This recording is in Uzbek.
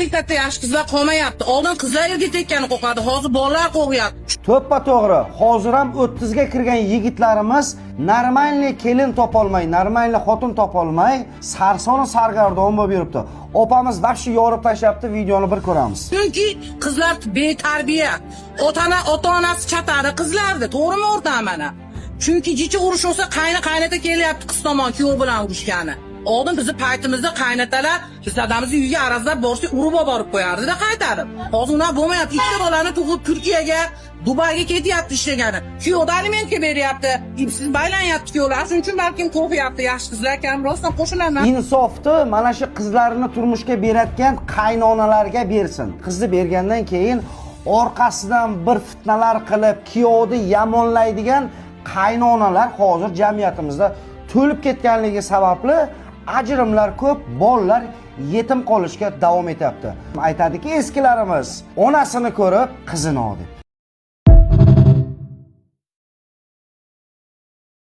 Katta yosh qizlar qolmayapti. Oldin qizlar erkaklarni qo'qadi, hozir bolalar qo'yapti. To'ppa to'g'ri. Hozir ham 30 ga kirgan yigitlarimiz normalniy kelin topolmay, normalniy xotin topolmay, sarsoni sargardon bo'lib yuribdi. Opamiz vaqti yorib tashlabdi, videoni bir ko'ramiz. Chunki qizlar betarbiya. Ota-onasi chatadi qizlarni, to'g'rimi o'rtam mana? Chunki jichi urush bo'lsa qaynota kelyapti qiz tomon kuyov bilan urushgani. Oldin bizni paytimizda qaynatalar bizlarimizni uyga arazlab borsa urib borib qo'yardi-da qaytarib. Hozir ular bo'lmayapti. Ikkita bolani tug'ib Turkiyaga, Dubayga ketyapti ishlagani. Kuyovda alimentga beryapti. Ipsiz baylanyapti kuyovlar. Shuning uchun balkim qo'rqyapti yosh qizlar kam rostdan qo'shilaman. Insofni mana shu qizlarini turmushga berayotgan qaynonalarga bersin. Qizni bergandan keyin orqasidan bir fitnalar qilib, kuyovni yamonlaydigan qaynonalar hozir jamiyatimizda to'lib ketganligi sababli ajrimlar ko'p, bolalar yetim qolishga davom etyapti. Aytadiki eskilarimiz, onasini ko'rib qizini ol deb.